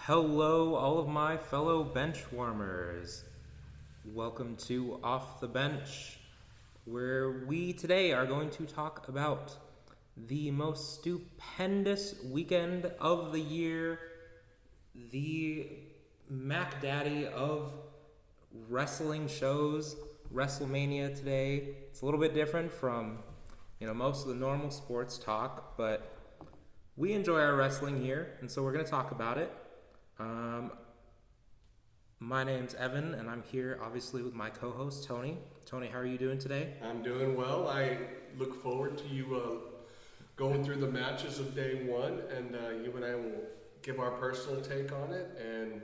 Hello, all of my fellow bench warmers. Welcome to Off the Bench, where we today are going to talk about the most stupendous weekend of the year, the Mac Daddy of wrestling shows, Wrestlemania today. It's a little bit different from, most of the normal sports talk, but we enjoy our wrestling here, and so we're going to talk about it. My name's Evan, and I'm here obviously with my co-host Tony. Tony, how are you doing today? I'm doing well. I look forward to you going through the matches of day one, and you and I will give our personal take on it. And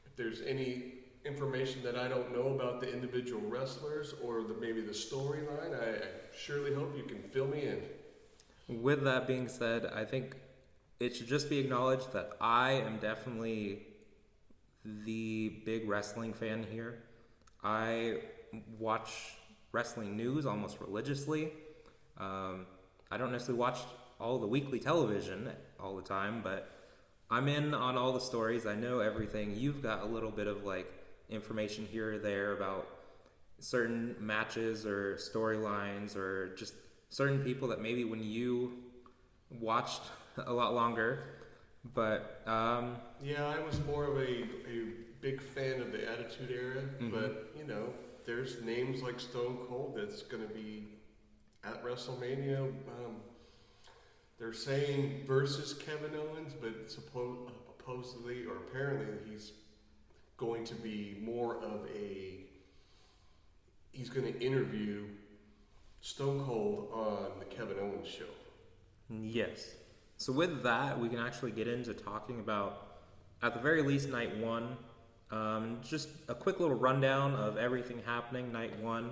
if there's any information that I don't know about the individual wrestlers or maybe the storyline, I surely hope you can fill me in. With that being said, I think it should just be acknowledged that I am definitely the big wrestling fan here. I watch wrestling news almost religiously. I don't necessarily watch all the weekly television all the time, but I'm in on all the stories. I know everything. You've got a little bit of information here or there about certain matches or storylines or just certain people that maybe when you watched a lot longer. But yeah, I was more of a big fan of the Attitude Era, but there's names like Stone Cold that's going to be at WrestleMania. They're saying versus Kevin Owens, but supposedly or apparently he's going to be more of he's going to interview Stone Cold on the Kevin Owens show. Yes. So with that, we can actually get into talking about, at the very least, night one. Just a quick little rundown of everything happening night one.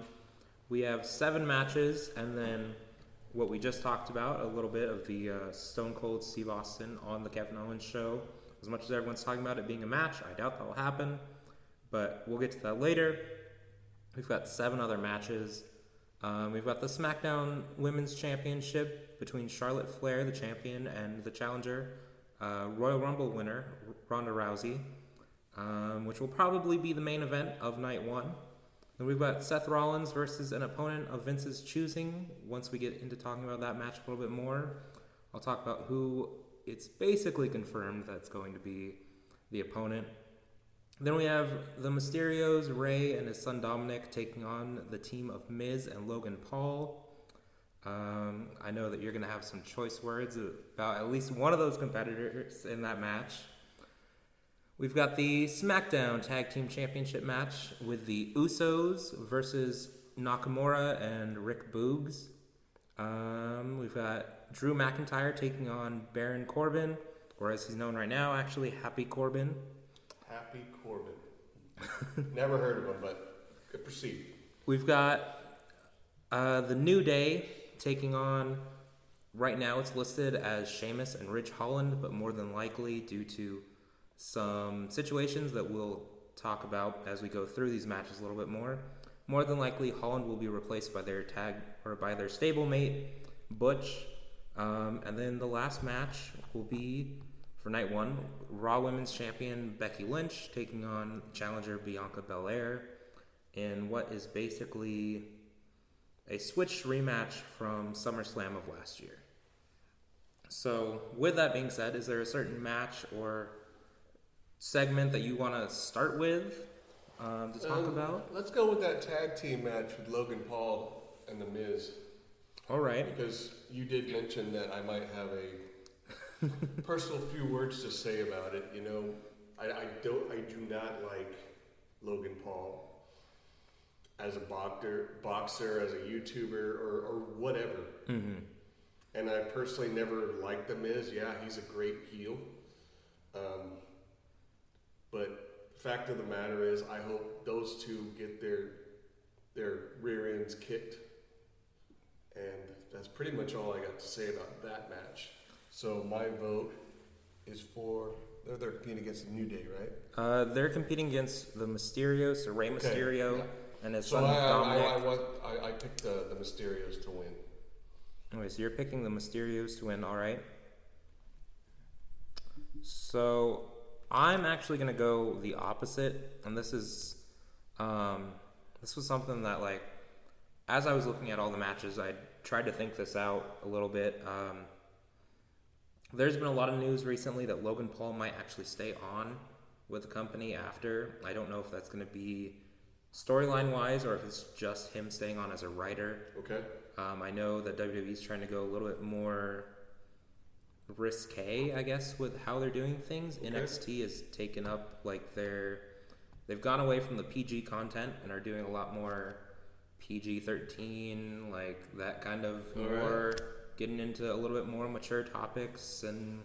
We have 7 matches, and then what we just talked about, a little bit of the Stone Cold Steve Austin on the Kevin Owens show. As much as everyone's talking about it being a match, I doubt that will happen, but we'll get to that later. We've got 7 other matches. We've got the SmackDown Women's Championship between Charlotte Flair, the champion, and the challenger, Royal Rumble winner, Ronda Rousey, which will probably be the main event of night one. Then we've got Seth Rollins versus an opponent of Vince's choosing. Once we get into talking about that match a little bit more, I'll talk about who it's basically confirmed that's going to be the opponent. Then we have the Mysterios, Rey and his son Dominic, taking on the team of Miz and Logan Paul. I know that you're going to have some choice words about at least one of those competitors in that match. We've got the SmackDown Tag Team Championship match with the Usos versus Nakamura and Rick Boogs. We've got Drew McIntyre taking on Baron Corbin, or as he's known right now, actually, Happy Corbin. Happy Corbin. Never heard of him, but proceed. We've got the New Day taking on, right now it's listed as Sheamus and Ridge Holland, but more than likely due to some situations that we'll talk about as we go through these matches a little bit more than likely Holland will be replaced by their by their stablemate, Butch. And then the last match will be, for night one, Raw Women's Champion Becky Lynch taking on challenger Bianca Belair in what is basically a switched rematch from SummerSlam of last year. So, with that being said, is there a certain match or segment that you want to start with to talk about? Let's go with that tag team match with Logan Paul and The Miz. All right. Because you did mention that I might have a personal few words to say about it. I do not like Logan Paul as a boxer, as a YouTuber, or whatever. Mm-hmm. And I personally never liked The Miz. Yeah, he's a great heel. But the fact of the matter is, I hope those two get their rear ends kicked. And that's pretty much all I got to say about that match. So my vote is for... They're competing against the New Day, right? They're competing against the Mysterios, so Rey Mysterio, and his so son Dominic. I picked the Mysterios to win. Okay, so you're picking the Mysterios to win, all right. So I'm actually gonna go the opposite, and this was something that, like, as I was looking at all the matches, I tried to think this out a little bit. There's been a lot of news recently that Logan Paul might actually stay on with the company after. I don't know if that's going to be storyline wise or if it's just him staying on as a writer. Okay. I know that WWE's trying to go a little bit more risque, I guess, with how they're doing things. Okay. NXT has taken up, like, they've gone away from the PG content and are doing a lot more PG-13, like that kind of All more, right. getting into a little bit more mature topics and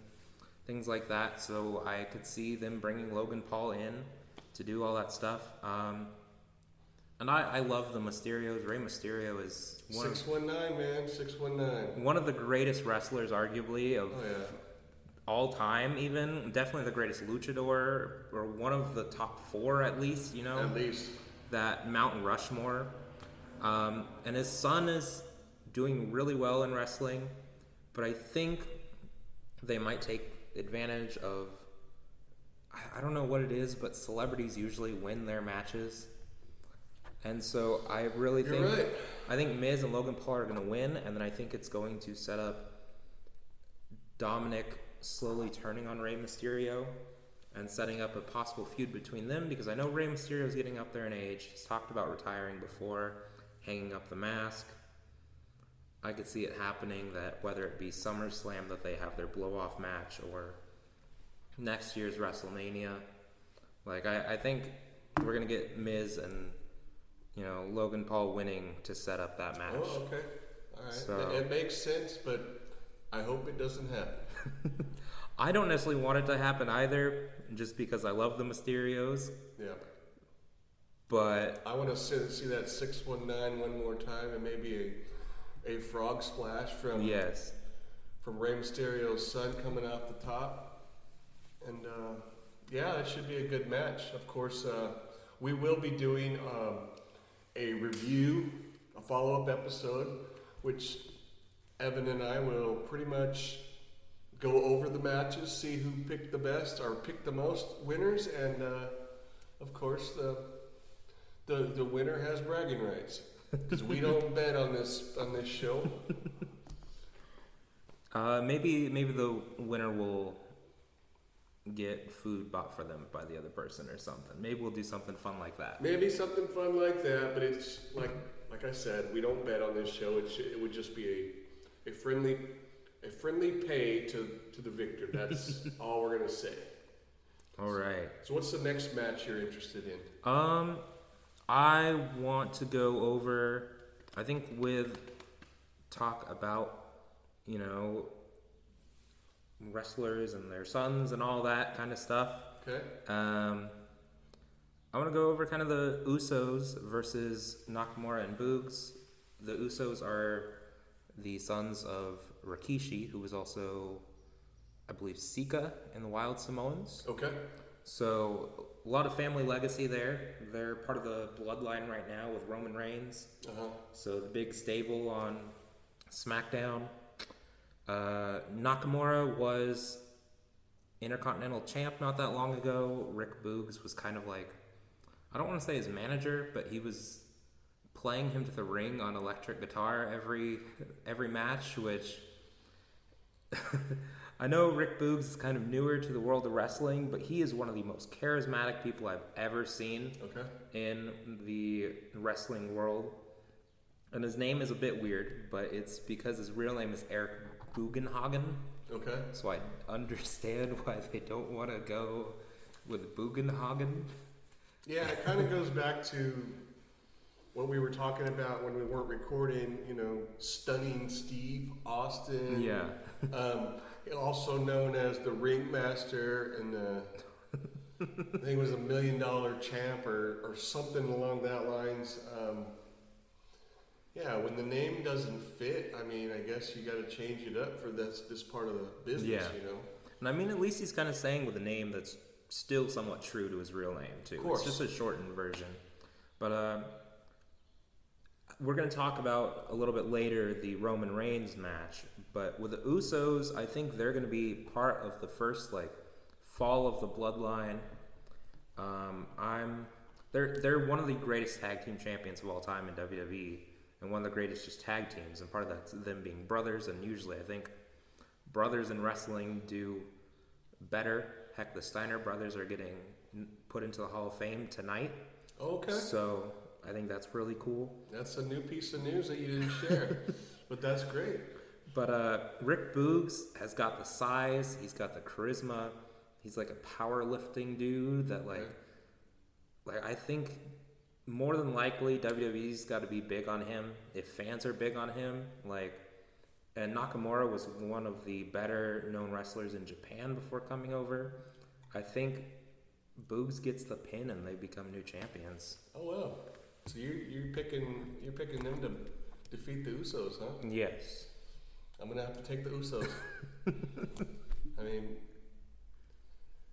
things like that. So I could see them bringing Logan Paul in to do all that stuff. And I love the Mysterios. Rey Mysterio is 619, man, 619. one of the greatest wrestlers, arguably, of Oh yeah. all time, even. Definitely the greatest luchador, or one of the top 4 at least, you know? At least. That Mount Rushmore. And his son is doing really well in wrestling, but I think they might take advantage of, I don't know what it is, but celebrities usually win their matches. And so I really You're think, right. I think Miz and Logan Paul are going to win, and then I think it's going to set up Dominic slowly turning on Rey Mysterio and setting up a possible feud between them, because I know Rey Mysterio is getting up there in age. He's talked about retiring before, hanging up the mask. I could see it happening that whether it be SummerSlam that they have their blow-off match or next year's WrestleMania, like I think we're going to get Miz and, you know, Logan Paul winning to set up that match. Oh, okay. All right. So, It makes sense, but I hope it doesn't happen. I don't necessarily want it to happen either, just because I love the Mysterios. Yeah. But I want to see that 619 one more time, and maybe a frog splash from yes, from Rey Mysterio's son coming off the top. And yeah, it should be a good match. Of course, we will be doing a review, a follow-up episode, which Evan and I will pretty much go over the matches, see who picked the best or picked the most winners, and of course the winner has bragging rights, because we don't bet on this show. maybe the winner will get food bought for them by the other person or something. Maybe we'll do something fun like that. Maybe something fun like that, but it's like I said, we don't bet on this show. It would just be a friendly pay to the victor. That's all we're gonna say. All right. So what's the next match you're interested in? I want to go over, I think, with talk about, you know, wrestlers and their sons and all that kind of stuff. Okay. I want to go over kind of the Usos versus Nakamura and Boogs. The Usos are the sons of Rikishi, who was also, I believe, Sika in the Wild Samoans. Okay. So a lot of family legacy there. They're part of the bloodline right now with Roman Reigns. Uh-huh. So the big stable on SmackDown. Nakamura was Intercontinental Champ not that long ago. Rick Boogs was kind of like, I don't want to say his manager, but he was playing him to the ring on electric guitar every match, which I know Rick Boogs is kind of newer to the world of wrestling, but he is one of the most charismatic people I've ever seen in the wrestling world. And his name is a bit weird, but it's because his real name is Eric Bugenhagen. Okay. So I understand why they don't want to go with Bugenhagen. Yeah, it kind of goes back to what we were talking about when we weren't recording, you know, Stunning Steve Austin. Yeah. Also known as the Ringmaster, and I think it was $1 million champ or something along that lines. Yeah, when the name doesn't fit, I mean, I guess you got to change it up for this part of the business, you know. And I mean, at least he's kind of saying with a name that's still somewhat true to his real name, too. Of course. It's just a shortened version. But we're going to talk about a little bit later the Roman Reigns match. But with the Usos, I think they're going to be part of the first, like, fall of the bloodline. They're one of the greatest tag team champions of all time in WWE, and one of the greatest just tag teams. And part of that's them being brothers. And usually, I think brothers in wrestling do better. Heck, the Steiner brothers are getting put into the Hall of Fame tonight. Okay. So I think that's really cool. That's a new piece of news that you didn't share, but that's great. But Rick Boogs has got the size. He's got the charisma. He's like a powerlifting dude that like I think more than likely WWE's got to be big on him if fans are big on him. And Nakamura was one of the better known wrestlers in Japan before coming over. I think Boogs gets the pin and they become new champions. Oh wow! So you're picking them to defeat the Usos, huh? Yes. I'm gonna have to take the Usos. I mean,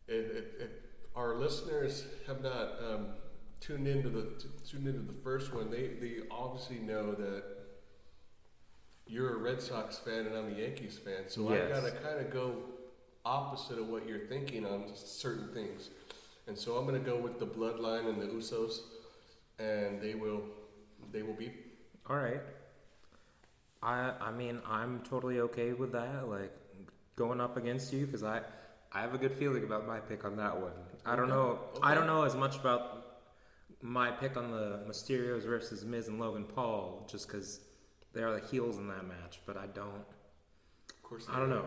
if our listeners have not tuned into the first one, they obviously know that you're a Red Sox fan and I'm a Yankees fan, so yes. I gotta kind of go opposite of what you're thinking on certain things, and so I'm gonna go with the Bloodline and the Usos, and they will beat. All right. I mean, I'm totally okay with that, like going up against you, because I have a good feeling about my pick on that one. I don't know. Okay. I don't know as much about my pick on the Mysterios versus Miz and Logan Paul, just because they are the heels in that match, but I don't. Of course. I don't know.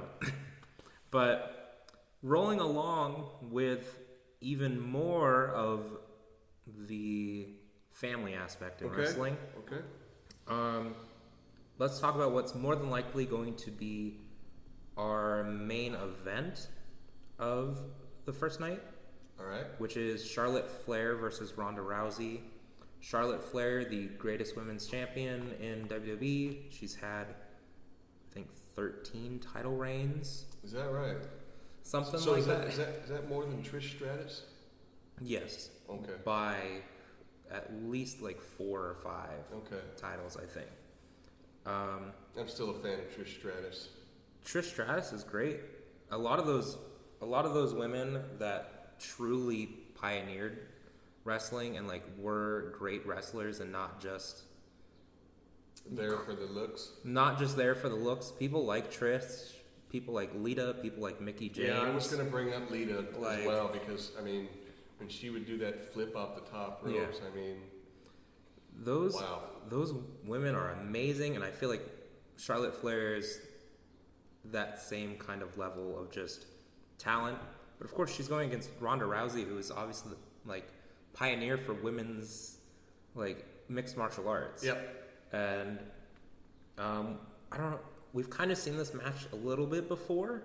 But rolling along with even more of the family aspect in wrestling. Okay. Let's talk about what's more than likely going to be our main event of the first night. All right. Which is Charlotte Flair versus Ronda Rousey. Charlotte Flair, the greatest women's champion in WWE. She's had, I think, 13 title reigns. Is that right? Something so like is that more than Trish Stratus? Yes. Okay. By at least like 4 or 5 titles, I think. I'm still a fan of Trish Stratus. Trish Stratus is great. A lot of those women that truly pioneered wrestling and like were great wrestlers and not just there for the looks. Not just there for the looks. People like Trish, people like Lita, people like Mickie James. Yeah, I was going to bring up Lita as well because I mean, when she would do that flip off the top ropes, I mean, those women are amazing, and I feel like Charlotte Flair is that same kind of level of just talent. But of course, she's going against Ronda Rousey, who is obviously like pioneer for women's like mixed martial arts. Yep. And I don't know. We've kind of seen this match a little bit before.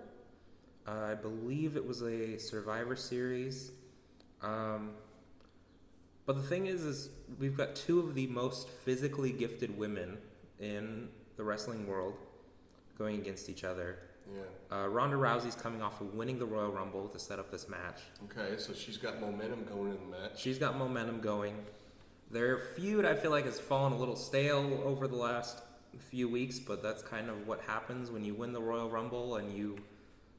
I believe it was a Survivor Series. But the thing is we've got two of the most physically gifted women in the wrestling world going against each other. Yeah. Ronda Rousey's coming off of winning the Royal Rumble to set up this match. Okay, so she's got momentum going in the match. She's got momentum going. Their feud, I feel like, has fallen a little stale over the last few weeks, but that's kind of what happens when you win the Royal Rumble and you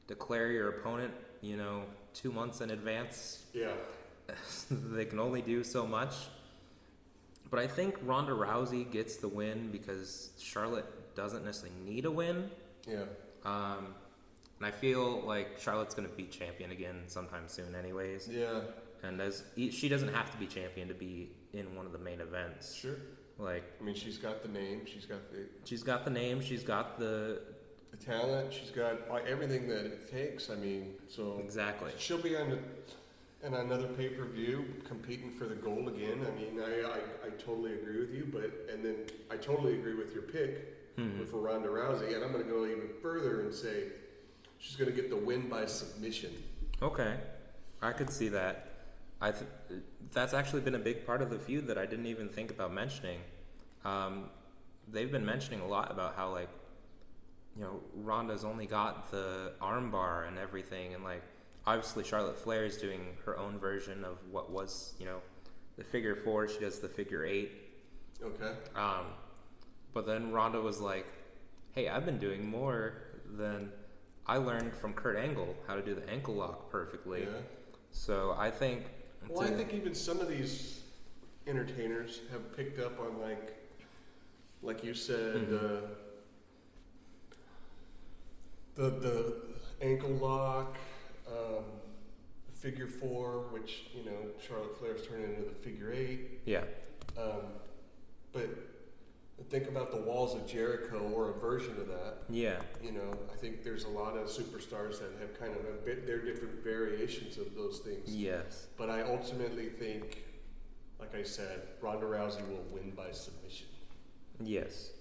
declare your opponent, 2 months in advance. Yeah. They can only do so much. But I think Ronda Rousey gets the win because Charlotte doesn't necessarily need a win. Yeah. And I feel like Charlotte's going to be champion again sometime soon anyways. Yeah. And she doesn't have to be champion to be in one of the main events. Sure. She's got the name. She's got the talent. She's got everything that it takes. I mean, so exactly. She'll be on another pay-per-view competing for the gold again. I mean, I totally agree with you, and then I totally agree with your pick for Ronda Rousey, and I'm going to go even further and say she's going to get the win by submission. Okay, I could see that. That's actually been a big part of the feud that I didn't even think about mentioning. They've been mentioning a lot about how Ronda's only got the armbar and everything, and obviously Charlotte Flair is doing her own version of what was the figure 4. She does the figure 8. Okay. But then Ronda was like, "Hey, I've been doing more than I learned from Kurt Angle how to do the ankle lock perfectly. Yeah. So I think. Well, I think even some of these entertainers have picked up on like you said, the ankle lock, figure four, which Charlotte Flair's turned into the figure eight. Yeah. But think about the walls of Jericho or a version of that. Yeah. I think there's a lot of superstars that have kind of their different variations of those things. Yes. But I ultimately think, like I said, Ronda Rousey will win by submission. Yes.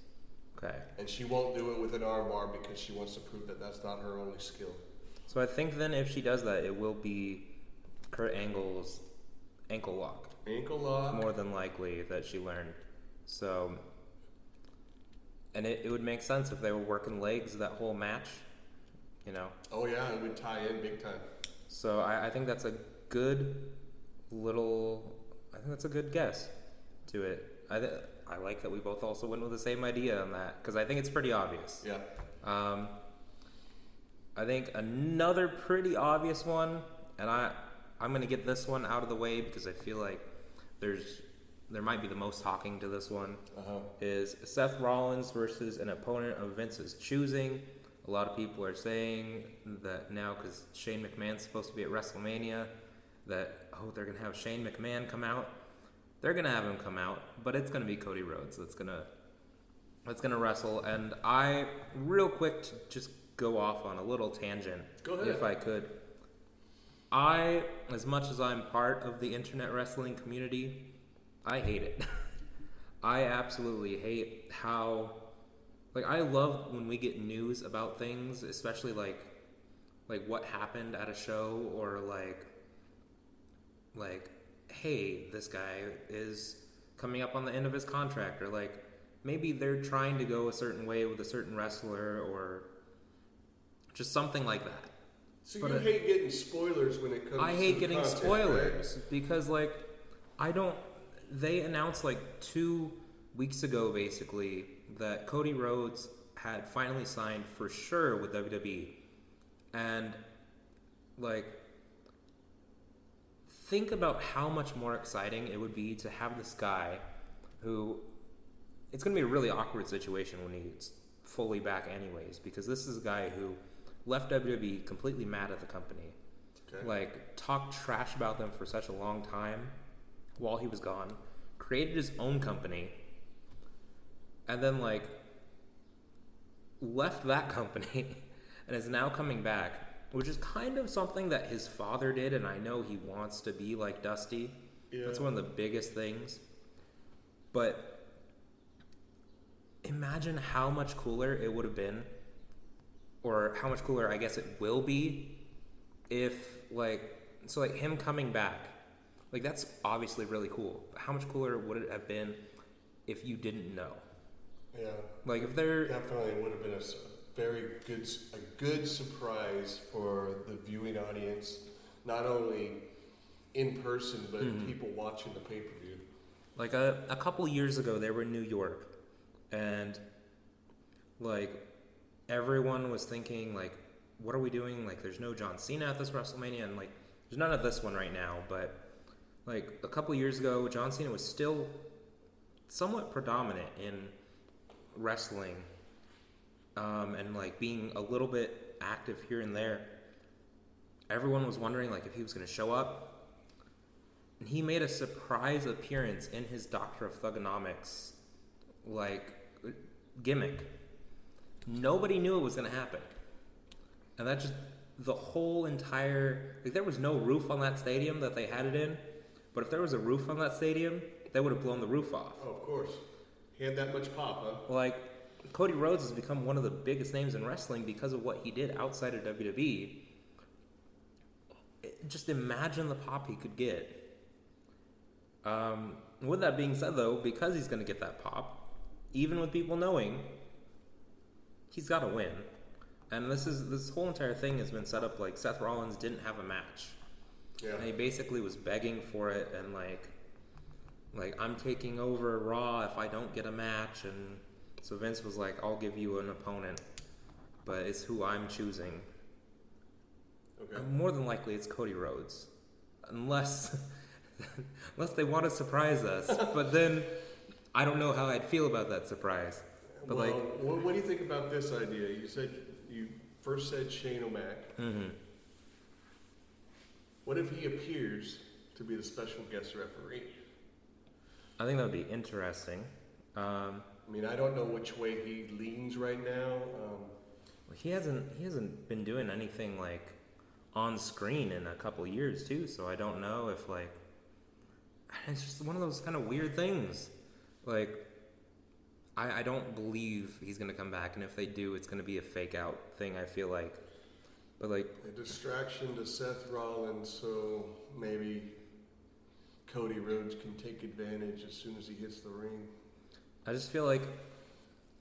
Okay. And she won't do it with an armbar because she wants to prove that that's not her only skill. So I think then if she does that, it will be Kurt Angle's ankle lock. Ankle lock. More than likely that she learned. So, and it would make sense if they were working legs that whole match, Oh yeah, it would tie in big time. So I think that's a good guess to it. I like that we both also went with the same idea on that, because I think it's pretty obvious. Yeah. I think another pretty obvious one, and I'm going to get this one out of the way because I feel like there might be the most talking to this one, is Seth Rollins versus an opponent of Vince's choosing. A lot of people are saying that now, because Shane McMahon's supposed to be at WrestleMania, that, they're going to have Shane McMahon come out. They're going to have him come out, but it's going to be Cody Rhodes that's going to wrestle. And I, real quick, to just go off on a little tangent, Go ahead. if I could. I, as much as I'm part of the internet wrestling community, I hate it. I absolutely hate how, I love when we get news about things, especially like what happened at a show, or hey, this guy is coming up on the end of his contract, or maybe they're trying to go a certain way with a certain wrestler, or just something like that. So you hate getting spoilers when it comes to I hate getting content, spoilers, right? because they announced 2 weeks ago basically that Cody Rhodes had finally signed for sure with WWE. And think about how much more exciting it would be to have this guy who, it's going to be a really awkward situation when he's fully back anyways, because this is a guy who left WWE completely mad at the company. Okay. Talked trash about them for such a long time while he was gone, created his own company, and then left that company and is now coming back, which is kind of something that his father did, and I know he wants to be like Dusty. Yeah. That's one of the biggest things. But imagine how much cooler it would have been, or how much cooler I guess it will be, if him coming back, that's obviously really cool. But how much cooler would it have been if you didn't know? Yeah. If they're Definitely would have been a good surprise for the viewing audience, not only in person but people watching the pay-per-view. A couple years ago, they were in New York, and everyone was thinking what are we doing? There's no John Cena at this WrestleMania, and there's none of this one right now. But a couple years ago, John Cena was still somewhat predominant in wrestling, and being a little bit active here and there. Everyone was wondering if he was going to show up, and he made a surprise appearance in his Doctor of Thugonomics gimmick. Nobody knew it was going to happen, and that just the whole entire there was no roof on that stadium that they had it in, but if there was a roof on that stadium, they would have blown the roof off. Oh, of course. He had that much pop, huh? Cody Rhodes has become one of the biggest names in wrestling because of what he did outside of WWE. Just imagine the pop he could get. With that being said, though, because he's going to get that pop, even with people knowing, he's got to win. And this whole entire thing has been set up Seth Rollins didn't have a match. Yeah. And he basically was begging for it, and I'm taking over Raw if I don't get a match, and so Vince was I'll give you an opponent, but it's who I'm choosing. Okay. More than likely, it's Cody Rhodes, unless unless they want to surprise us. But then I don't know how I'd feel about that surprise. But well, what do you think about this idea? You first said Shane O'Mac. Mm-hmm. What if he appears to be the special guest referee? I think that would be interesting. I mean, I don't know which way he leans right now. He hasn't been doing anything like on screen in a couple years too, so I don't know if like it's just one of those kind of weird things. Like I don't believe he's gonna come back, and if they do, it's gonna be a fake out thing. I feel like, but like a distraction to Seth Rollins, so maybe Cody Rhodes can take advantage as soon as he hits the ring. I just feel like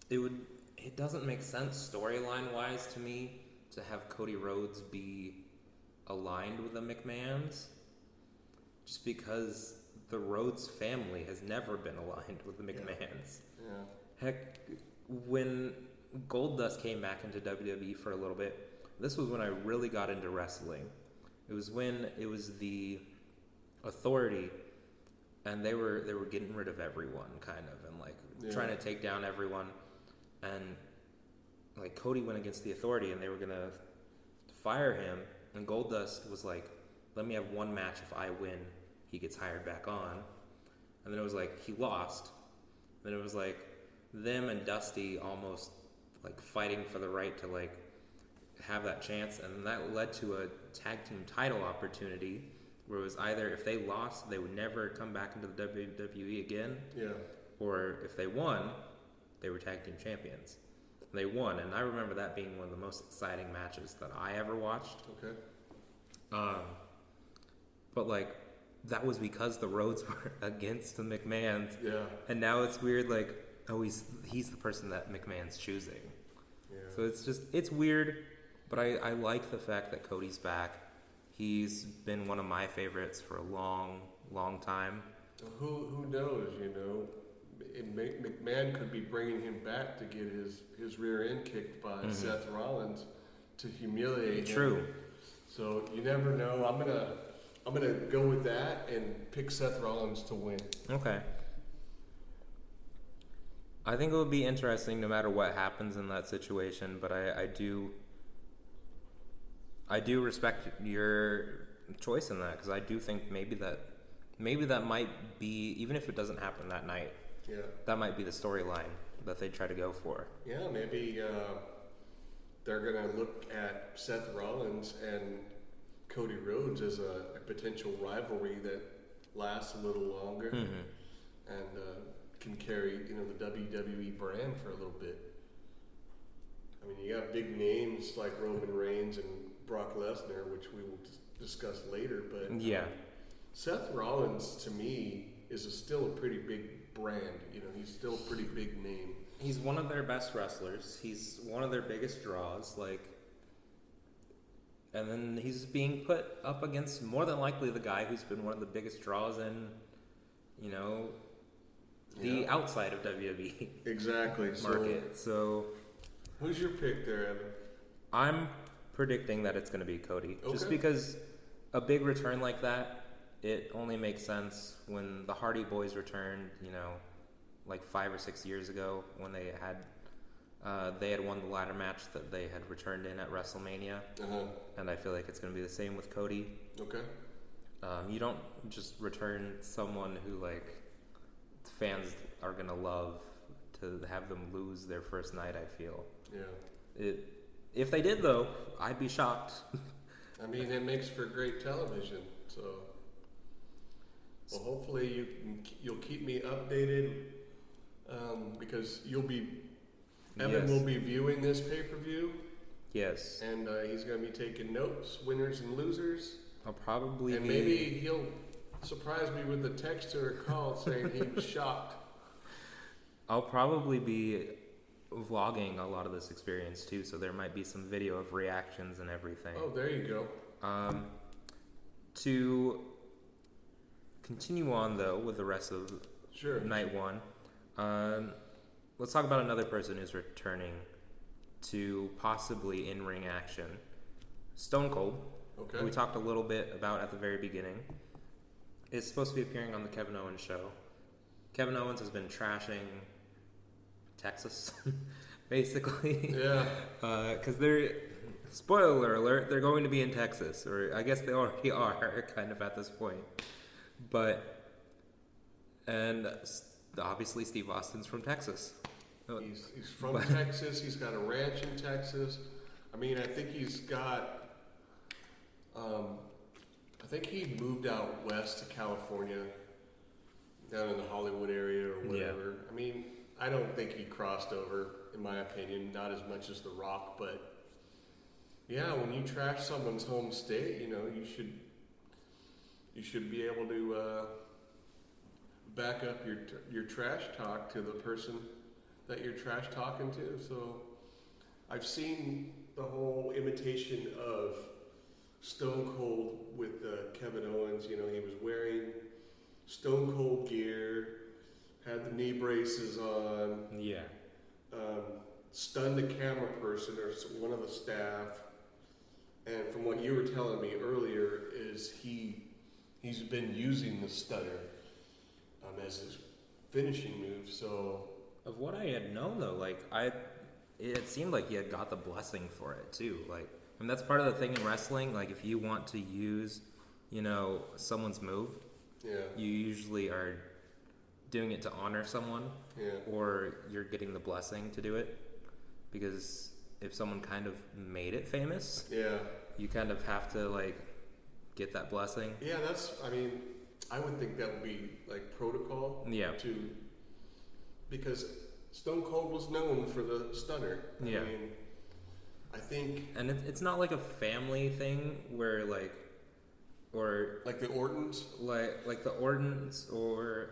it doesn't make sense storyline wise to me to have Cody Rhodes be aligned with the McMahons, just because the Rhodes family has never been aligned with the McMahons. Yeah. Heck, when Goldust came back into WWE for a little bit, this was when I really got into wrestling. It was when it was the Authority, and they were getting rid of everyone, kind of, and like trying to take down everyone. And like Cody went against the Authority, and they were gonna fire him. And Goldust was like, "Let me have one match. If I win, he gets hired back on." And then it was like he lost. Then it was like them and Dusty almost like fighting for the right to like have that chance, and that led to a tag team title opportunity where it was either if they lost, they would never come back into the WWE again, or if they won, they were tag team champions. They won, and I remember that being one of the most exciting matches that I ever watched. Okay. But like that was because the Rhodes were against the McMahons. Yeah. And now it's weird, like, oh, he's the person that McMahon's choosing. Yeah. So it's weird, but I like the fact that Cody's back. He's been one of my favorites for a long, long time. Who knows, you know? McMahon could be bringing him back to get his rear end kicked by Seth Rollins to humiliate him. True. So you never know. I'm gonna go with that and pick Seth Rollins to win. Okay. I think it would be interesting no matter what happens in that situation, but I do respect your choice in that, because I do think maybe that might be, even if it doesn't happen that night, that might be the storyline that they try to go for. Yeah, maybe they're going to look at Seth Rollins and Cody Rhodes as a potential rivalry that lasts a little longer and can carry, you know, the WWE brand for a little bit. I mean, you got big names like Roman Reigns and Brock Lesnar, which we will discuss later, but Seth Rollins, to me, is still a pretty big brand. You know, he's still a pretty big name. He's one of their best wrestlers. He's one of their biggest draws, like, and then he's being put up against more than likely the guy who's been one of the biggest draws in, you know, the outside of WWE exactly market. So who's your pick there, Evan? I'm predicting that it's going to be Cody, just because a big return like that, it only makes sense when the Hardy Boys returned, you know, like 5 or 6 years ago when they had won the ladder match that they had returned in at Wrestlemania, and I feel like it's going to be the same with Cody. Okay. You don't just return someone who like fans are going to love to have them lose their first night. I feel. Yeah. If they did though, I'd be shocked. I mean, it makes for great television. So, well, hopefully you'll keep me updated because Evan will be viewing this pay-per-view. Yes. And he's going to be taking notes, winners and losers. I'll probably and maybe he'll surprise me with a text or a call saying he was shocked. I'll probably be vlogging a lot of this experience too, so there might be some video of reactions and everything. Oh, there you go. To continue on though with the rest of night one, let's talk about another person who's returning to possibly in-ring action. Stone Cold. Okay. who we talked a little bit about at the very beginning, is supposed to be appearing on the Kevin Owens show. Kevin Owens has been trashing Texas, basically. Yeah. Because they're, spoiler alert, they're going to be in Texas, or I guess they already are, kind of at this point. And obviously Steve Austin's from Texas. He's from Texas. He's got a ranch in Texas. I mean, I think he's got. I think he moved out west to California, down in the Hollywood area or whatever. Yeah. I mean, I don't think he crossed over, in my opinion, not as much as The Rock, but yeah, when you trash someone's home state, you know, you should be able to back up your trash talk to the person that you're trash talking to. So I've seen the whole imitation of Stone Cold with Kevin Owens. You know, he was wearing Stone Cold gear, had the knee braces on. Yeah. Stunned a camera person or one of the staff. And from what you were telling me earlier, is he's been using the stunner as his finishing move. So of what I had known though, like it seemed like he had got the blessing for it too. Like, I mean, that's part of the thing in wrestling. Like, if you want to use, you know, someone's move, you usually are doing it to honor someone, or you're getting the blessing to do it. Because if someone kind of made it famous, you kind of have to like get that blessing. Yeah, I mean, I would think that would be like protocol. Yeah. Because Stone Cold was known for the stunner. I mean, I think. And it's not like a family thing where like, or like the Ortons, like the Ortons, or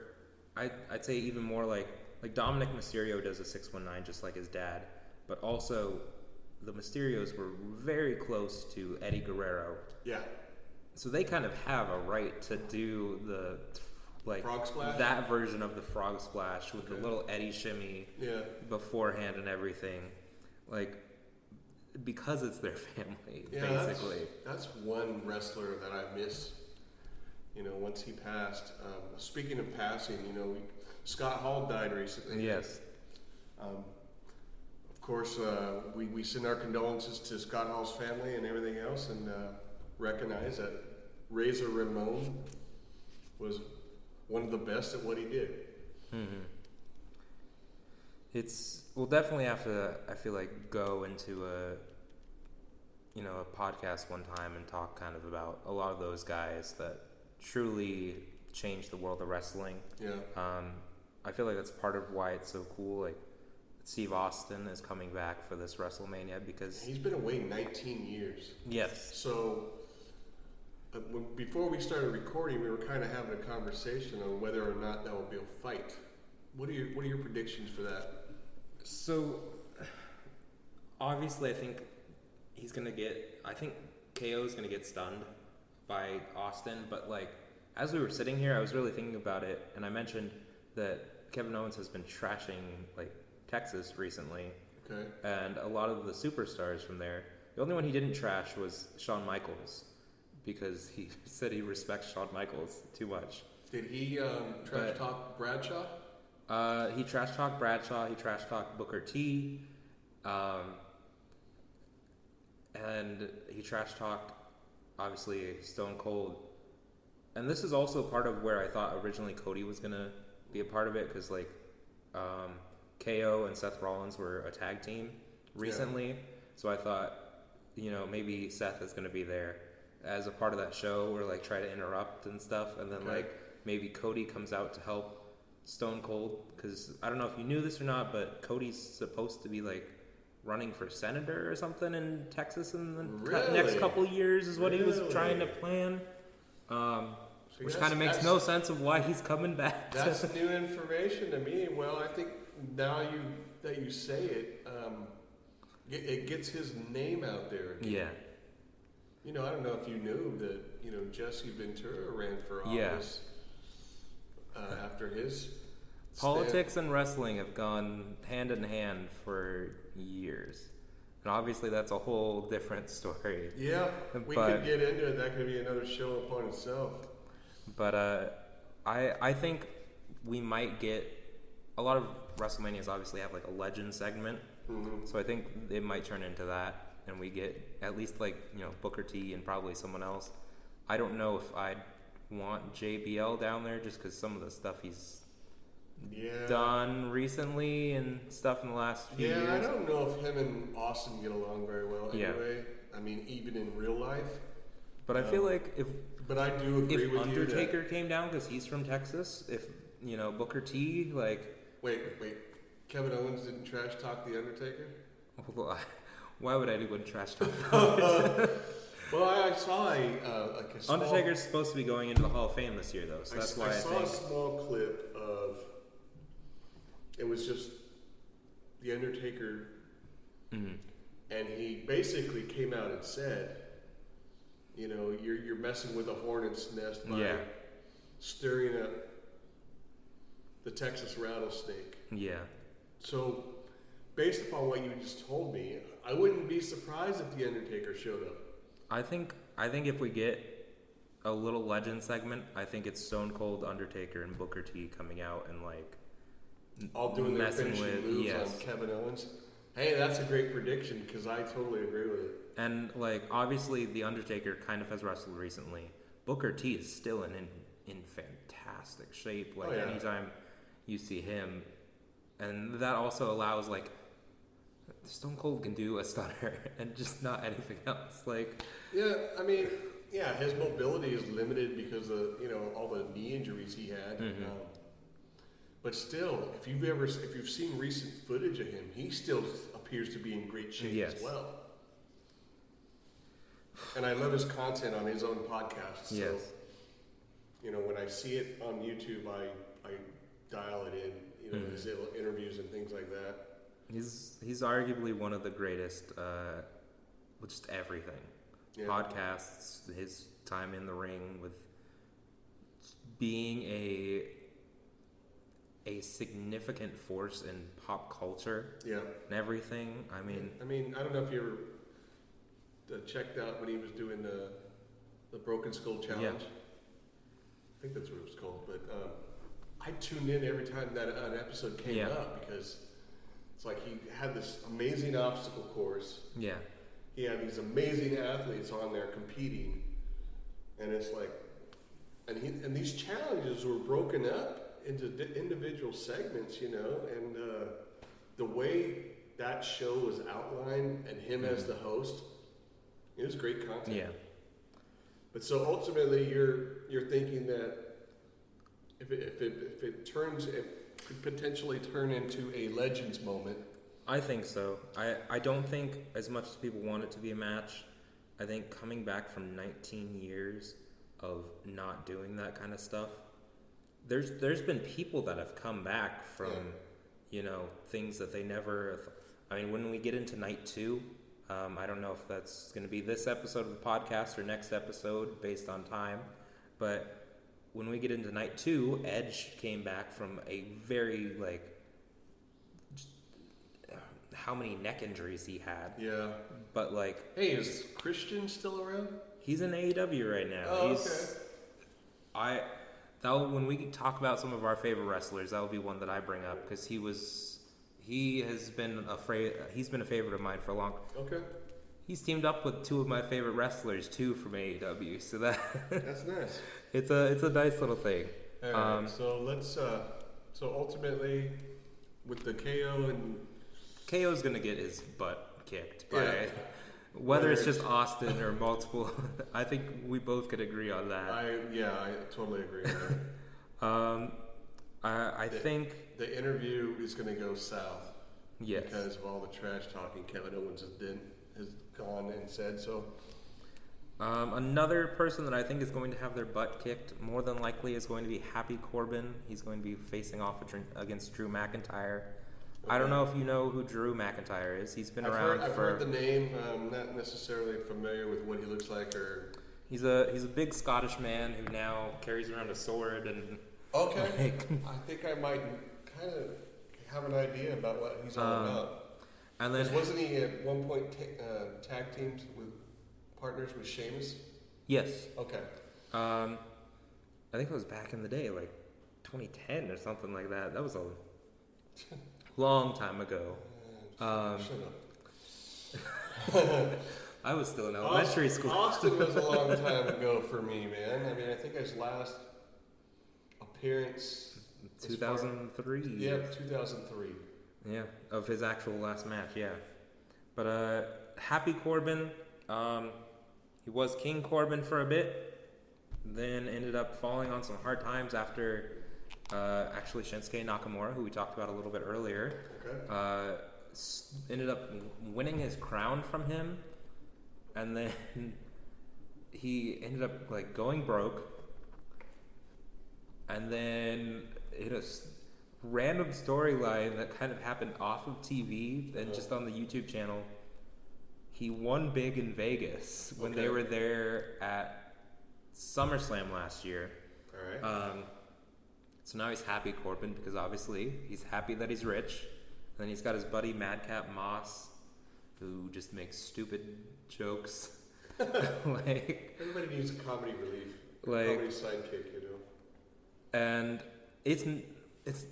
I'd say even more like Dominic Mysterio does a 619 just like his dad, but also the Mysterios were very close to Eddie Guerrero. Yeah. So they kind of have a right to do the frog splash? That version of the frog splash with the little Eddie shimmy beforehand and everything, like, because it's their family, basically. That's one wrestler that I miss. You know, once he passed. Speaking of passing, you know, Scott Hall died recently. Yes. Of course, we send our condolences to Scott Hall's family and everything else, and recognize that Razor Ramon was one of the best at what he did. Mm-hmm. We'll definitely have to, I feel like, go into a podcast one time and talk kind of about a lot of those guys that truly changed the world of wrestling. Yeah. I feel like that's part of why it's so cool. Like, Steve Austin is coming back for this WrestleMania because he's been away 19 years. Yes. So before we started recording, we were kind of having a conversation on whether or not that will be a fight. What are your predictions for that? So obviously, I think KO is gonna get stunned by Austin. But like, as we were sitting here, I was really thinking about it, and I mentioned that Kevin Owens has been trashing like Texas recently. Okay. And a lot of the superstars from there. The only one he didn't trash was Shawn Michaels, because he said he respects Shawn Michaels too much. Did he trash talk Bradshaw? He trash talked Bradshaw. He trash talked Booker T. And he trash talked, obviously, Stone Cold. And this is also part of where I thought originally Cody was gonna be a part of it, because like KO and Seth Rollins were a tag team recently, so I thought, you know, maybe Seth is gonna be there as a part of that show, or like try to interrupt and stuff, and then like maybe Cody comes out to help Stone Cold, because I don't know if you knew this or not, but Cody's supposed to be like running for senator or something in Texas in the next couple years is what he was trying to plan. Which kind of makes no sense of why he's coming back. That's new information to me. Well, I think now that you say it, it gets his name out there again. Yeah. You know, I don't know if you knew that, you know, Jesse Ventura ran for office after his Politics and wrestling have gone hand in hand for years. And obviously that's a whole different story. Yeah, we But- could get into it. That could be another show upon itself. But I think we might get a lot of WrestleManias obviously have like a legend segment, so I think it might turn into that, and we get at least like Booker T and probably someone else. I don't know if I'd want JBL down there just because some of the stuff he's done recently and stuff in the last few years. I don't know if him and Austin get along very well anyway. I mean, even in real life. But I feel like But I do agree if with Undertaker came down because he's from Texas, if Booker T Wait. Kevin Owens didn't trash talk the Undertaker? why would anyone trash talk? Well, I saw a small... Undertaker's supposed to be going into the Hall of Fame this year, though, so that's why I saw think... a small clip of... It was just the Undertaker, and he basically came out and said, you're messing with a hornet's nest by stirring up the Texas rattlesnake. Yeah. So, based upon what you just told me, I wouldn't be surprised if the Undertaker showed up. I think if we get a little legend segment, I think it's Stone Cold, Undertaker, and Booker T coming out and all doing their messing finishing with moves on Kevin Owens. Hey, that's a great prediction because I totally agree with it. And obviously, the Undertaker kind of has wrestled recently. Booker T is still in fantastic shape. Anytime you see him, and that also allows Stone Cold can do a stunner and just not anything else. His mobility is limited because of all the knee injuries he had. But still, if you've seen recent footage of him, he still appears to be in great shape as well. And I love his content on his own podcast. So, when I see it on YouTube, I dial it in. His little interviews and things like that. He's arguably one of the greatest with just everything. Yeah. Podcasts, his time in the ring, with being a significant force in pop culture and everything. I mean, I don't know if you ever checked out when he was doing the Broken Skull Challenge. I think that's what it was called. But I tuned in every time that an episode came up because it's like he had this amazing obstacle course. Yeah. He had these amazing athletes on there competing, and it's like, and these challenges were broken up into individual segments, and the way that show was outlined and him as the host, it was great content. Yeah. But so ultimately, you're thinking that if it could potentially turn into a Legends moment. I think so. I don't think, as much as people want it to be a match, I think coming back from 19 years of not doing that kind of stuff, there's been people that have come back from, things that they never... I mean, when we get into night 2, I don't know if that's going to be this episode of the podcast or next episode based on time, but when we get into night 2, Edge came back from a very, how many neck injuries he had. Yeah. But hey, is Christian still around? He's in AEW right now. Oh, okay. When we talk about some of our favorite wrestlers, that will be one that I bring up because he has been a favorite of mine for a long. Okay. He's teamed up with 2 of my favorite wrestlers too from AEW, so that's nice. It's a nice little thing. All right, so let's so ultimately with the KO's gonna get his butt kicked by whether it's just Austin or multiple. I think we both could agree on that. I totally agree with that. I think the interview is going to go south. Yes. Because of all the trash talking Kevin Owens has gone and said so. Another person that I think is going to have their butt kicked more than likely is going to be Happy Corbin. He's going to be facing off against Drew McIntyre. Okay. I don't know if you know who Drew McIntyre is. He's been around I've heard the name. I'm not necessarily familiar with what he looks like. He's a big Scottish man who now carries around a sword and. Okay. I think I might kind of have an idea about what he's all about. And then 'Cause wasn't he at one point tag teams with partners with Sheamus? yes, Okay. I think it was back in the day, like 2010 or something like that. That was a long time ago. Shut up. I was still in elementary school. Austin was a long time ago for me, man. I mean, I think his last appearance 2003. Yep, 2003. Yeah, of his actual last match, yeah. But Happy Corbin, he was King Corbin for a bit, then ended up falling on some hard times after actually Shinsuke Nakamura, who we talked about a little bit earlier, Okay. ended up winning his crown from him, and then he ended up like going broke, and then in a random storyline that kind of happened off of TV and just on the YouTube channel, he won big in Vegas when they were there at SummerSlam last year. All right. So now he's Happy Corbin because obviously he's happy that he's rich. And then he's got his buddy Madcap Moss, who just makes stupid jokes. Like Everybody needs a comedy relief, like comedy sidekick, you know. And it's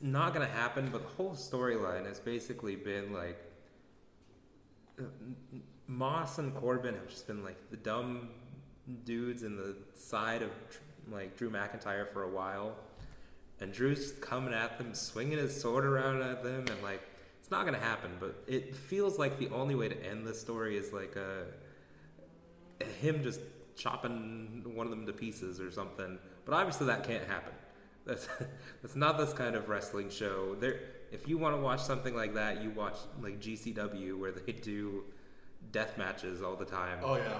not gonna happen, but the whole storyline has basically been like Moss and Corbin have just been like the dumb dudes in the side of like Drew McIntyre for a while, and Drew's coming at them, swinging his sword around at them, and like it's not gonna happen. But it feels like the only way to end the story is like him just chopping one of them to pieces or something. But obviously that can't happen. That's not this kind of wrestling show. If you want to watch something like that, you watch like GCW where they do death matches all the time. Oh yeah.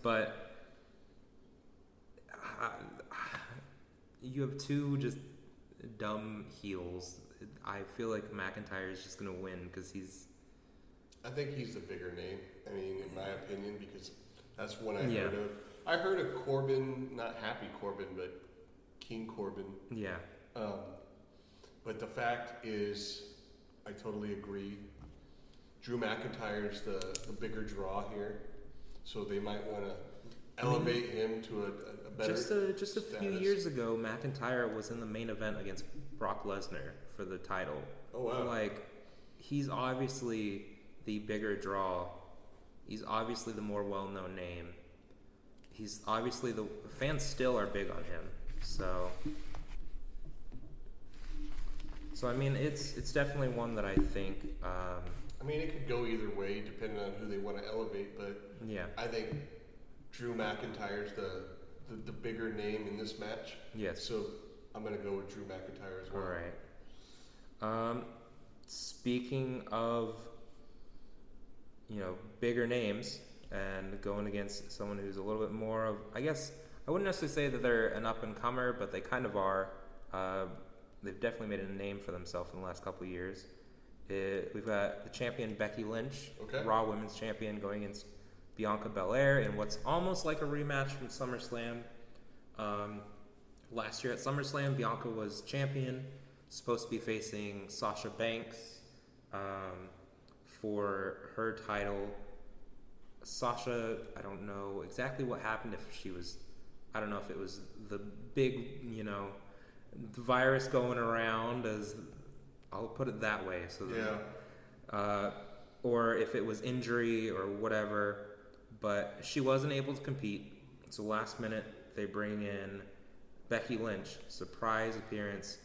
But you have two just dumb heels. I feel like McIntyre is just gonna win because I think he's the bigger name. I mean, in my opinion, because that's what I Yeah. heard of. I heard of Corbin, not Happy Corbin, but King Corbin. yeah. But the fact is, I totally agree. Drew McIntyre's the bigger draw here, so they might want to elevate him to a better. Just a few status. years ago, McIntyre was in the main event against Brock Lesnar for the title. Oh wow! Like, he's obviously the bigger draw. He's obviously the more well-known name. He's obviously the fans still are big on him. So I mean, it's definitely one that I think. I mean, it could go either way depending on who they want to elevate, but Yeah. I think Drew McIntyre's the bigger name in this match. Yes. So I'm gonna go with Drew McIntyre as well. All right. Speaking of, bigger names and going against someone who's a little bit more of, I guess, I wouldn't necessarily say that they're an up-and-comer, but they kind of are. They've definitely made a name for themselves in the last couple of years. We've got the champion Becky Lynch, Okay. Raw Women's Champion, going against Bianca Belair in what's almost like a rematch from SummerSlam. Last year at SummerSlam, Bianca was champion, supposed to be facing Sasha Banks for her title. Sasha, I don't know exactly what happened, I don't know if it was the big, the virus going around, as I'll put it that way. So Yeah. or if it was injury or whatever, but she wasn't able to compete. So last minute, they bring in Becky Lynch, surprise appearance.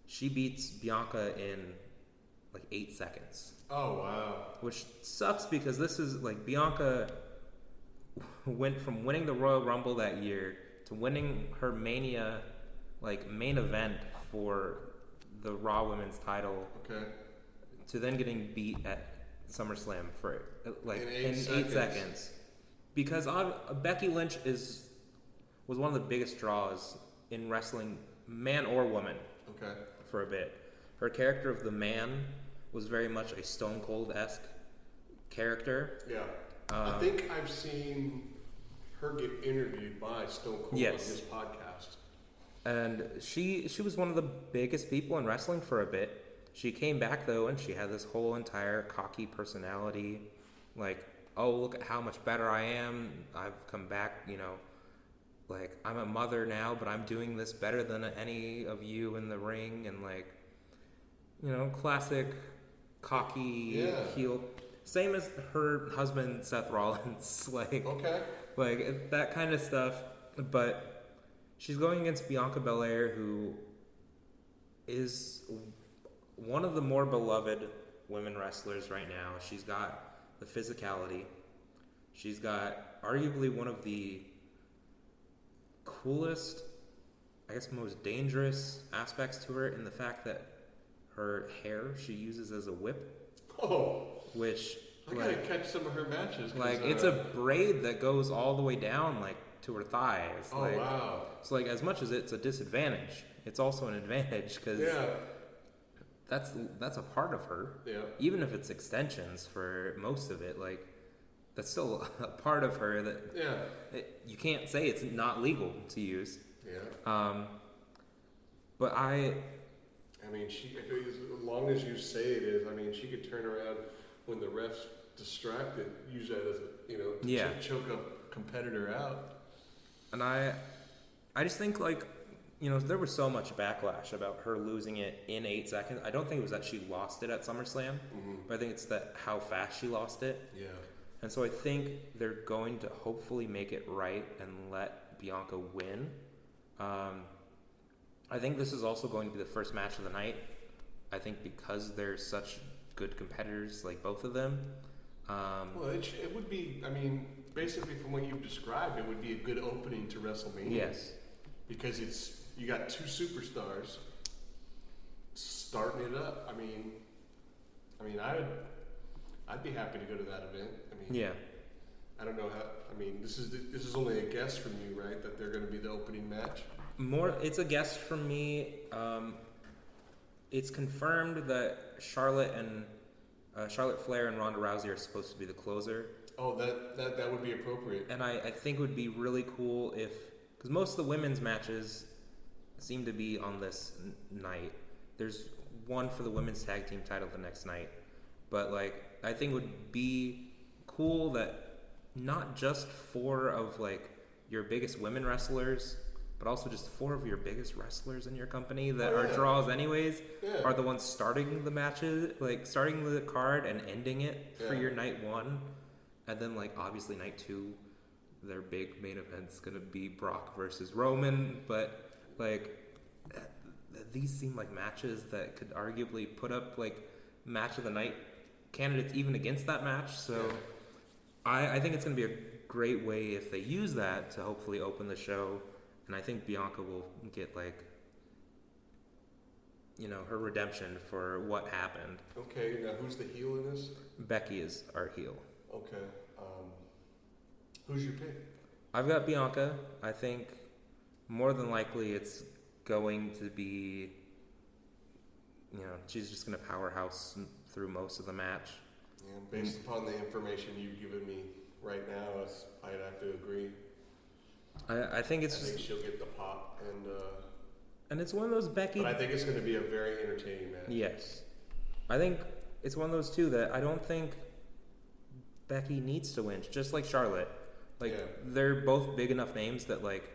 She beats Bianca in like 8 seconds. Oh wow. Which sucks because this is like Bianca went from winning the Royal Rumble that year to winning her Mania main event for the Raw Women's title Okay. to then getting beat at SummerSlam for In in 8 seconds. Because Becky Lynch was one of the biggest draws in wrestling, man or woman, Okay. for a bit. Her character of the man was very much a Stone Cold-esque character. Yeah. I think I've seen her get interviewed by Stone Cold Yes. on this podcast. And she was one of the biggest people in wrestling for a bit. she came back though, and she had this whole entire cocky personality, like, oh, look at how much better I am. I've come back, like, I'm a mother now, but I'm doing this better than any of you in the ring, and like, classic cocky heel. Same as her husband Seth Rollins, like that kind of stuff. But she's going against Bianca Belair, who is one of the more beloved women wrestlers right now. She's got the physicality. She's got arguably one of the coolest, I guess most dangerous aspects to her, in the fact that her hair she uses as a whip. Oh, which I gotta catch some of her matches. Like it's a braid that goes all the way down, like to her thighs. Oh, like, wow! So like, as much as it's a disadvantage, it's also an advantage because that's a part of her. Yeah. Even if it's extensions for most of it, like that's still a part of her that you can't say it's not legal to use. Yeah. But I mean, as long as you say it is, I mean, she could turn around when the ref's distracted, use that as to choke a competitor out. And I just think, like, there was so much backlash about her losing it in 8 seconds. I don't think it was that she lost it at SummerSlam, but I think it's that how fast she lost it. Yeah. And so I think they're going to hopefully make it right and let Bianca win. I think this is also going to be the first match of the night. I think because they're such good competitors, like both of them. Well, it would be, I mean, basically from what you've described, it would be a good opening to WrestleMania. Yes. Because you got two superstars starting it up. I mean, I'd be happy to go to that event. I mean, I don't know how. I mean, this is only a guess from you, right? That they're going to be the opening match. It's a guess from me. It's confirmed that Charlotte Flair and Ronda Rousey are supposed to be the closer. Oh, that would be appropriate. And I think it would be really cool because most of the women's matches seem to be on this night. There's one for the women's tag team title the next night. But like, I think it would be cool that not just 4 of like your biggest women wrestlers, but also just 4 of your biggest wrestlers in your company that are draws anyways, are the ones starting the matches, like starting the card and ending it for your night 1. And then like obviously night 2, their big main event's gonna be Brock versus Roman, but like these seem like matches that could arguably put up like match of the night candidates even against that match. So I think it's gonna be a great way if they use that to hopefully open the show. And I think Bianca will get like, her redemption for what happened. Okay, now who's the heel in this? Becky is our heel. Okay. Who's your pick? I've got Bianca. I think more than likely it's going to be, she's just going to powerhouse through most of the match. Yeah, based upon the information you've given me right now, I'd have to agree. I think it's I think she'll get the pop, and it's one of those Becky. But I think it's going to be a very entertaining match. Yes, I think it's one of those too that I don't think Becky needs to win, just like Charlotte. Like they're both big enough names that like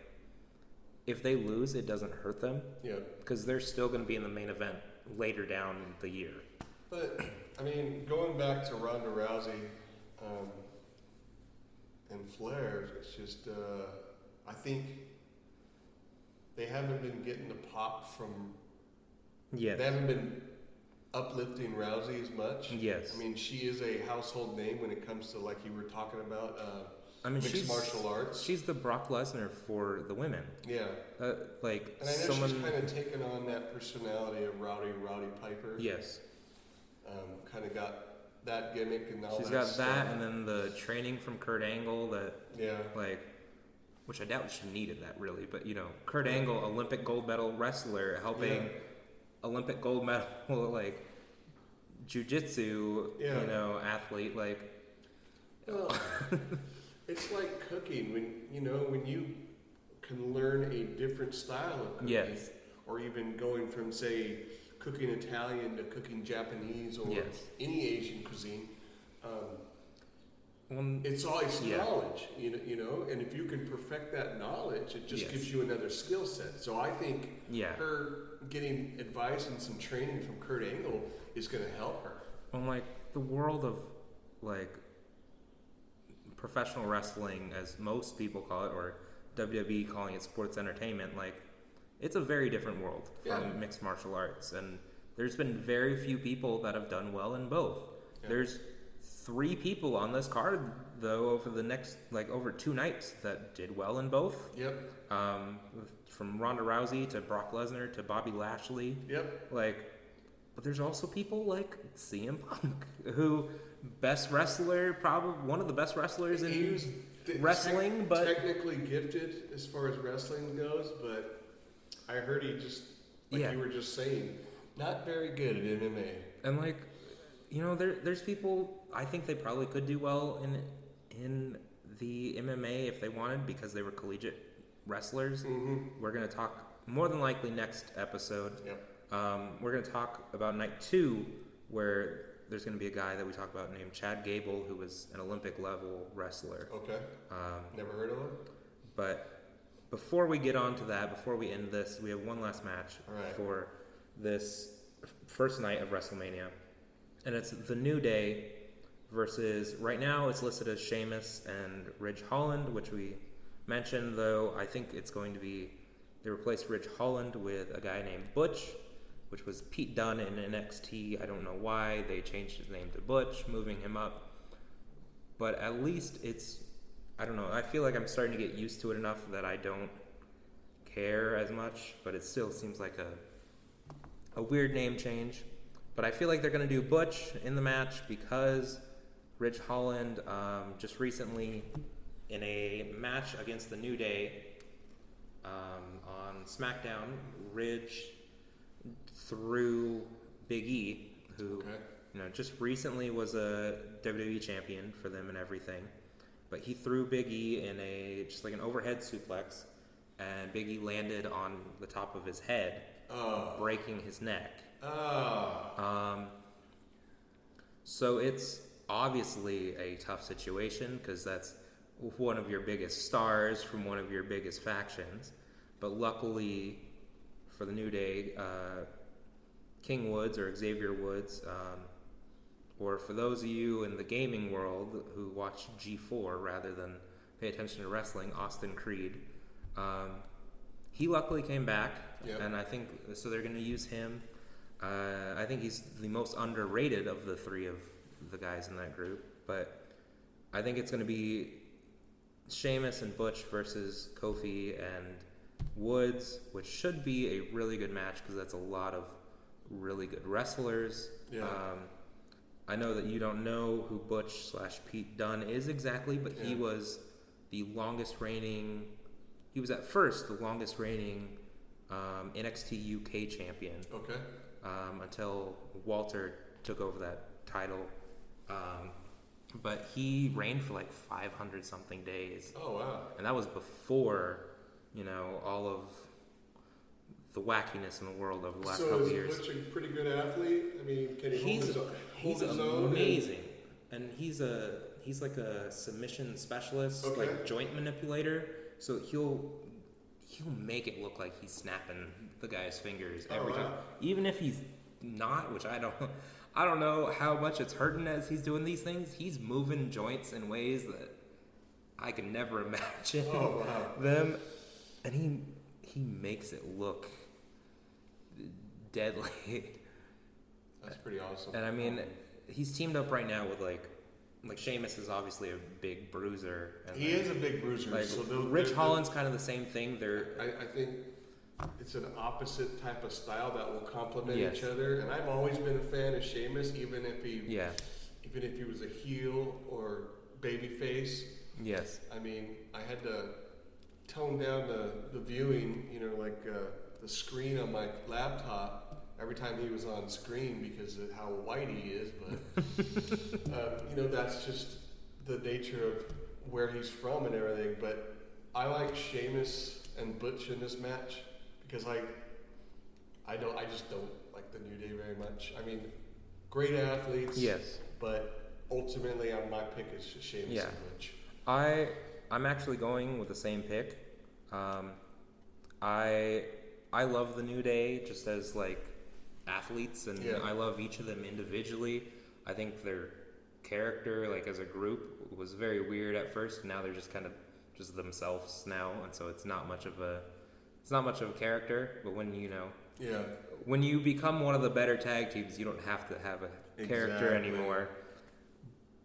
if they lose, it doesn't hurt them. Yeah, because they're still going to be in the main event later down the year. But I mean, going back to Ronda Rousey and Flair, it's just. I think they haven't been getting the pop from. Yes. They haven't been uplifting Rousey as much. Yes. I mean, she is a household name when it comes to, like you were talking about, mixed martial arts. She's the Brock Lesnar for the women. Yeah. And I know she's kind of taken on that personality of Rowdy Piper. Yes. Kind of got that gimmick and all that. She's got stuff. that, and then the training from Kurt Angle which I doubt she needed that really, but Kurt Angle, Olympic gold medal wrestler, helping Olympic gold medal jiu-jitsu, athlete, Well, it's like cooking when you can learn a different style of cooking, or even going from say cooking Italian to cooking Japanese or Yes. any Asian cuisine. Well, It's always yeah. knowledge, you know, and if you can perfect that knowledge, it just Yes. gives you another skill set. So I think Yeah. her getting advice and some training from Kurt Angle is going to help her. Well, like the world of like professional wrestling, as most people call it, or WWE calling it sports entertainment, like it's a very different world from Yeah. mixed martial arts, and there's been very few people that have done well in both. Yeah. There's 3 people on this card though over 2 nights that did well in both. Yep. From Ronda Rousey to Brock Lesnar to Bobby Lashley. Yep. But there's also people like CM Punk, who best wrestler, probably one of the best wrestlers in He was wrestling, but technically gifted as far as wrestling goes, but I heard he just, like Yeah. you were just saying, not very good at MMA. and there's people. I think they probably could do well in the MMA if they wanted, because they were collegiate wrestlers. Mm-hmm. We're gonna talk more than likely next episode. Yep. We're going to talk about night 2, where there's going to be a guy that we talk about named Chad Gable, who was an Olympic level wrestler. Okay. Never heard of him? But before we get on to that, before we end this, we have one last match All right. for this first night of WrestleMania. And it's The New Day versus, right now it's listed as Sheamus and Ridge Holland, which we mentioned, though I think it's going to be, they replaced Ridge Holland with a guy named Butch, which was Pete Dunne in NXT. I don't know why they changed his name to Butch, moving him up. But at least it's, I don't know, I feel like I'm starting to get used to it enough that I don't care as much, but it still seems like a weird name change. But I feel like they're going to do Butch in the match because Ridge Holland just recently, in a match against the New Day on SmackDown, Ridge threw Big E, who just recently was a WWE champion for them and everything. But he threw Big E in just like an overhead suplex, and Big E landed on the top of his head, breaking his neck. So it's obviously a tough situation because that's one of your biggest stars from one of your biggest factions. But luckily for the New Day, King Woods or Xavier Woods, or for those of you in the gaming world who watch G4 rather than pay attention to wrestling, Austin Creed, he luckily came back, and I think so they're going to use him. I think he's the most underrated of the 3 of the guys in that group, but I think it's going to be Sheamus and Butch versus Kofi and Woods, which should be a really good match because that's a lot of really good wrestlers. I know that you don't know who Butch/Pete Dunne is exactly, but he was the longest reigning, he was at first the longest reigning NXT UK champion. Okay. Until Walter took over that title. But he reigned for like 500 something days. Oh, wow. And that was before, all of the wackiness in the world over the last couple years. So is Butch a pretty good athlete? I mean, can he hold his own? Amazing. And he's like a submission specialist, like joint manipulator. So he'll make it look like he's snapping the guy's fingers every time, even if he's not. Which I don't know how much it's hurting as he's doing these things. He's moving joints in ways that I can never imagine them, and he makes it look deadly. That's pretty awesome. And I mean, he's teamed up right now with like Sheamus is obviously a big bruiser. And he is a big bruiser. Like, so Rich Holland's kind of the same thing. I think it's an opposite type of style that will complement each other. And I've always been a fan of Sheamus, even if he was a heel or baby face. Yes. I mean, I had to tone down the viewing, the screen on my laptop every time he was on screen because of how white he is. But, that's just the nature of where he's from and everything. But I like Sheamus and Butch in this match because, I just don't like the New Day very much. I mean, great athletes. Yes. But ultimately, my pick is Sheamus and Butch. I'm actually going with the same pick. I love the New Day just as like athletes, and I love each of them individually. I think their character, like as a group, was very weird at first. Now they're just kind of just themselves now, and so it's not much of a character. But when when you become one of the better tag teams, you don't have to have a character anymore.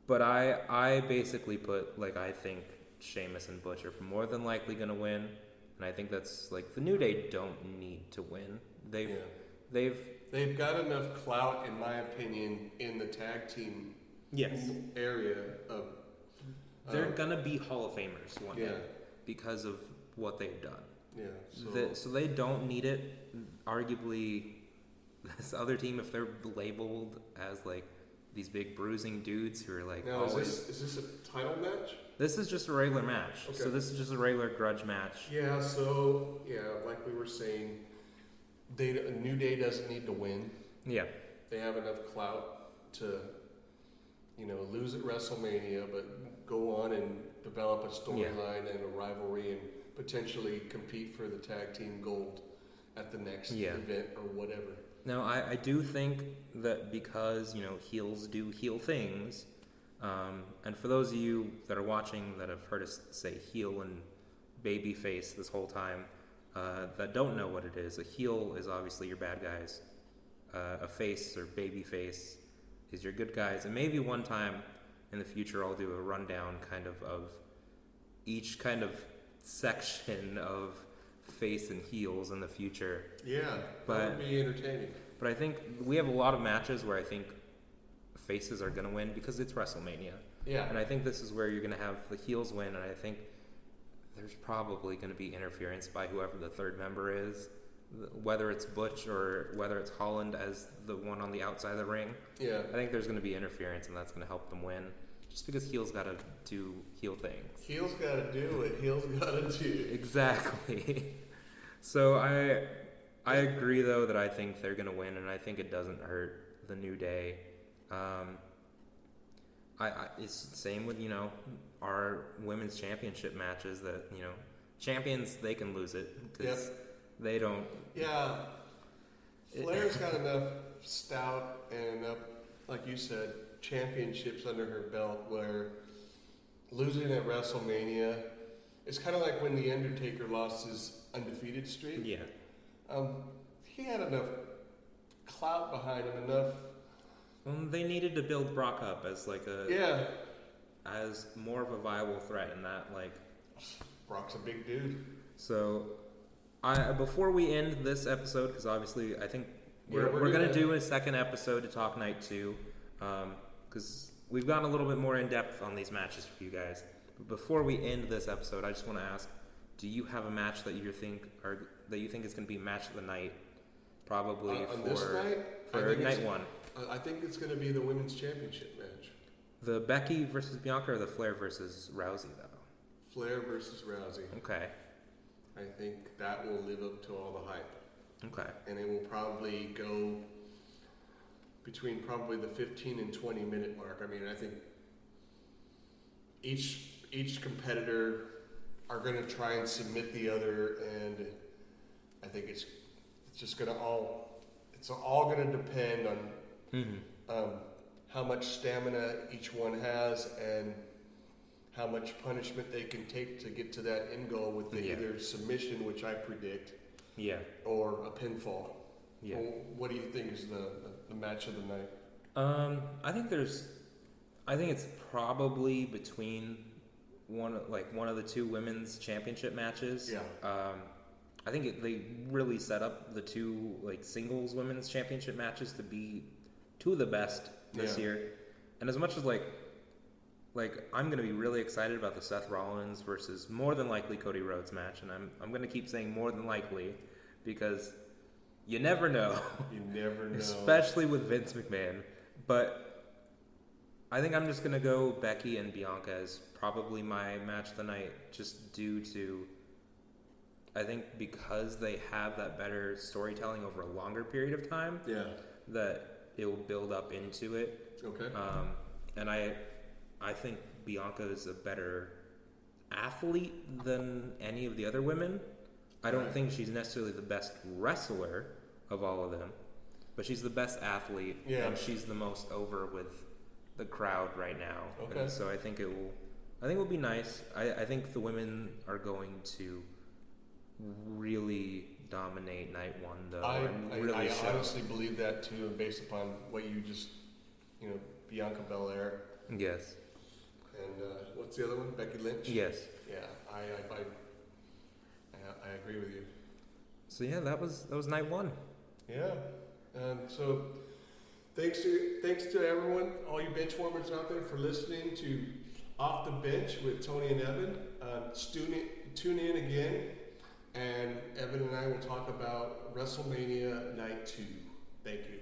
But I basically put, like, I think Sheamus and Butch are more than likely going to win. And I think that's, like, the New Day don't need to win. They've got enough clout, in my opinion, in the tag team area of... They're going to be Hall of Famers one day because of what they've done. Yeah. So they don't need it. Arguably, this other team, if they're labeled as, like, these big bruising dudes who are like. Now, is this a title match? This is just a regular match. Okay. So this is just a regular grudge match. Yeah. So like we were saying, New Day doesn't need to win. Yeah. They have enough clout to, lose at WrestleMania, but go on and develop a storyline and a rivalry and potentially compete for the tag team gold at the next event or whatever. Now, I do think that because, heels do heel things, and for those of you that are watching that have heard us say heel and babyface this whole time, that don't know what it is, a heel is obviously your bad guys. A face or babyface is your good guys. And maybe one time in the future I'll do a rundown kind of each kind of section of face and heels in the future. Yeah, that would be entertaining. But I think we have a lot of matches where I think faces are going to win because it's WrestleMania. Yeah. And I think this is where you're going to have the heels win, and I think there's probably going to be interference by whoever the third member is, whether it's Butch or whether it's Holland as the one on the outside of the ring. Yeah. I think there's going to be interference, and that's going to help them win. Just because heels got to do heel things. Heels got to do what heels got to do. Exactly. So I agree, though, that I think they're going to win, and I think it doesn't hurt the New Day. It's the same with, our women's championship matches that, champions, they can lose it because they don't. Yeah. Flair's got enough stout and enough, like you said, championships under her belt where losing at WrestleMania, it's kind of like when The Undertaker lost his undefeated streak. Yeah. He had enough clout behind him, enough. Well, they needed to build Brock up as like as more of a viable threat in that, like. Brock's a big dude. So, before we end this episode, because obviously I think we're going to do a second episode to talk night 2, because we've gotten a little bit more in depth on these matches for you guys. But before we end this episode, I just want to ask, do you have a match that you think is going to be match of the night? Probably on this night? For night 1. I think it's going to be the women's championship match. The Becky versus Bianca or the Flair versus Rousey, though? Flair versus Rousey. Okay. I think that will live up to all the hype. Okay. And it will probably go between probably the 15 and 20 minute mark. I mean, I think each competitor are going to try and submit the other, and I think it's just going to it's all going to depend on how much stamina each one has and how much punishment they can take to get to that end goal with either submission, which I predict, or a pinfall. Yeah. Well, what do you think is the match of the night? I think it's probably between one of the two women's championship matches. Yeah. I think they really set up the two singles women's championship matches to be two of the best this year. And as much as I'm going to be really excited about the Seth Rollins versus more than likely Cody Rhodes match, and I'm going to keep saying more than likely because you never know. You never know. Especially with Vince McMahon. But I think I'm just going to go Becky and Bianca as probably my match of the night, just due to I think because they have that better storytelling over a longer period of time, Yeah. that it will build up into it. Okay. And I think Bianca is a better athlete than any of the other women. I don't Right. think she's necessarily the best wrestler of all of them, but she's the best athlete, Yeah. and she's the most over with the crowd right now. Okay. And so I think it will be nice. I think the women are going to really dominate night one, though. and really I show. honestly believe that too, and based upon what you just, Bianca Belair Yes. and what's the other one? Becky Lynch. Yes. Yeah, I agree with you. So yeah, that was night one. Yeah. So thanks to everyone, all you bench warmers out there, for listening to Off the Bench with Tony and Evan. Tune in again, and Evan and I will talk about WrestleMania Night 2. Thank you.